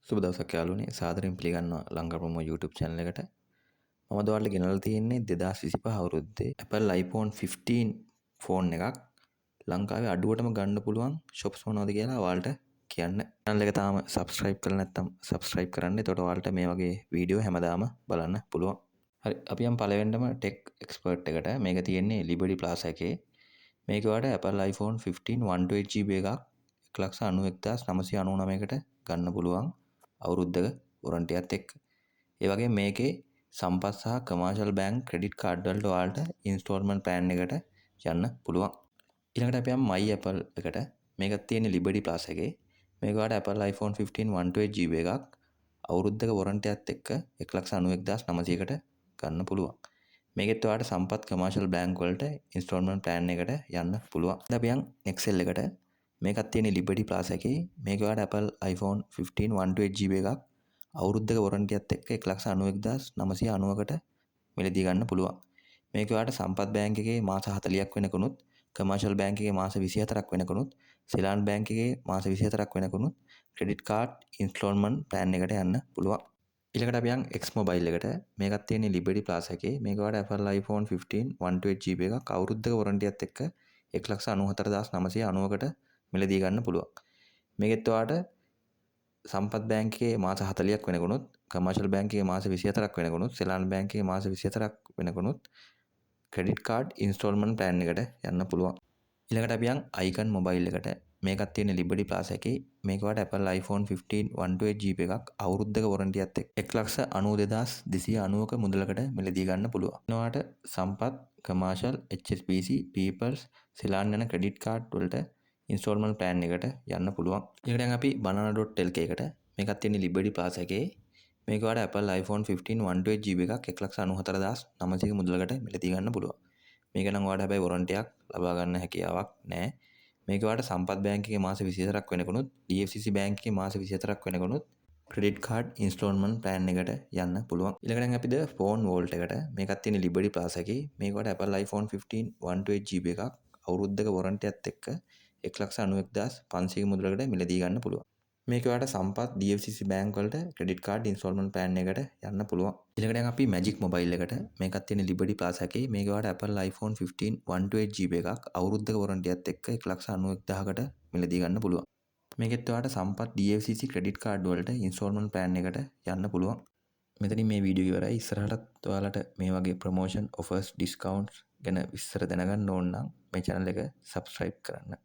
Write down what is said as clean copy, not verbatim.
සුබ දවසක් යාළුවනේ. සාදරයෙන් පිළිගන්නවා ලංකා ප්‍රොමෝ YouTube channel එකට. මම අද ඔයාලට ගෙනල්ලා තියෙන්නේ 2025 අවුරුද්දේ Apple iPhone 15 ෆෝන් එකක් ලංකාවේ අඩුවටම ගන්න පුළුවන් shops මොනවද කියලා ඔයාලට කියන්න. channel එක තාම subscribe කරලා නැත්නම් subscribe කරන්න. එතකොට ඔයාලට මේ වගේ වීඩියෝ හැමදාම බලන්න පුළුවන්. හරි අපි යමු පළවෙනිටම tech expert එකට. මේක තියෙන්නේ Liberty Plaza එකේ. මේක ඔයාලට Apple iPhone 15 128GB එකක් 191,999කට ගන්න පුළුවන්. අවුරුද්දක වොරන්ටියත් එක්ක. ඒ වගේ මේකේ සම්පත් සහ කමර්ෂල් බැංක් ක්‍රෙඩිට් කාඩ් වලට ඔයාලට ඉන්ස්ටෝල්මන්ට් ප්ලෑන් එකට යන්න පුළුවන්. ඊළඟට අපි යමු My Apple එකට. මේකත් තියෙන්නේ Liberty Plaza එකේ. මේක ඔයාලට Apple iPhone 15 128GB එකක් අවුරුද්දක වොරන්ටියත් එක්ක 191,900කට ගන්න පුළුවන්. මේකෙත් ඔයාලට සම්පත් කමර්ෂල් බැංක් වලට ඉන්ස්ටෝල්මන්ට් ප්ලෑන් එකට යන්න පුළුවන්. දැන් අපි යමු Excel එකට. මේකත් තියෙන්නේ Liberty Plaza එකේ. මේක ඔයාලට Apple iPhone 15 128GB එකක් අවුරුද්දක වොරන්ටියත් එක්ක 191,990කට මිලදී ගන්න පුළුවන්. මේක ඔයාලට සම්පත් බැංක් එකේ මාස 40ක් වෙනකනුත්, කමර්ෂල් බැංක් එකේ මාස 24ක් වෙනකනුත්, සෙලාන් බැංක් එකේ මාස 24ක් වෙනකනුත් ක්‍රෙඩිට් කාඩ් ඉන්ස්ටෝල්මන්ට් ප්ලෑන් එකට යන්න පුළුවන්. ඊළඟට අපි යන් X Mobile එකට. මේකත් තියෙන්නේ Liberty Plaza එකේ. මේක ඔයාලට Apple iPhone 15 128GB එකක් අවුරුද්දක වොරන්ටියත් එක්ක 1,94,990කට මිලදී ගන්න පුළුවන්. මේකෙත් ඔයාලට සම්පත් බැංක් එකේ මාස 40ක් වෙනකනුත්, කමර්ෂල් බැංක් එකේ මාස 24ක් වෙනකනුත්, සෙලාන් බැංක් එකේ මාස 24ක් වෙනකනුත් ක්‍රෙඩිට් කාඩ් ඉන්ස්ටෝල්මන්ට් ප්ලෑන් එකට යන්න පුළුවන්. ඊළඟට අපි යන් Icon Mobile එකට. මේකත් තියෙන්නේ Liberty Plaza එකේ. මේක ඔයාලට Apple iPhone 15 128GB එකක් අවුරුද්දක වොරන්ටියත් එක්ක 1,92,290ක මුදලකට මිලදී ගන්න පුළුවන්. ඔයාලට සම්පත්, කමර්ෂල්, HSBC, People's, සෙලාන් යන ක්‍රෙඩිට් කාඩ් වලට ඉන්ස්ටෝල්මන්ට් ප්ලෑන් එකට යන්න පුළුවන්. ඊළඟට අපි banana.lk එකට. මේකත් තියෙන්නේ Liberty Plaza එකේ. මේක ඔයාලට Apple iPhone 15 128GB එකක් 1,94,900ක මුදලකට මිලදී ගන්න පුළුවන්. මේක නම් ඔයාලට හැබැයි වොරන්ටියක් ලබා ගන්න හැකියාවක් නැහැ. මේක ඔයාලට සම්පත් බැංක් එකේ මාස 24ක් වෙනකනුත්, DFCC බැංක් එකේ මාස 24ක් වෙනකනුත් ක්‍රෙඩිට් කාඩ් ඉන්ස්ටෝල්මන්ට් ප්ලෑන් එකට යන්න පුළුවන්. ඊළඟට අපි ද ෆෝන් වෝල්ට් එකට. මේකත් තියෙන්නේ Liberty Plaza එකේ. මේක ඔයාලට Apple iPhone 15 128GB එකක් අවුරුද්දක වොරන්ටියත් එක්ක 1,91,500ක මුදලකට මිලදී ගන්න පුළුවන්. මේක ඔයාලට සම්පත් DFCC බැංක් වලට ක්‍රෙඩිට් කාඩ් ඉන්ස්ටෝල්මන්ට් ප්ලෑන් එකට යන්න පුළුවන්. ඊළඟට අපි Magic Mobile එකට. මේකත් තියෙන්නේ Liberty Plaza එකේ. මේක ඔයාලට Apple iPhone 15 128GB එකක් අවුරුද්දක වොරන්ටියත් එක්ක 1,91,000කට මිලදී ගන්න පුළුවන්. මේකෙත් ඔයාලට සම්පත් DFCC ක්‍රෙඩිට් කාඩ් වලට ඉන්ස්ටෝල්මන්ට් ප්ලෑන් එකට යන්න පුළුවන්. මෙතනින් මේ වීඩියෝ ඉවරයි. ඉස්සරහටත් ඔයාලට මේ වගේ ප්‍රොමෝෂන්, ඔෆර්ස්, ඩිස්කවුන්ට්ස් ගැන විස්තර දැනගන්න ඕන නම් මේ channel එක subscribe කරන්න.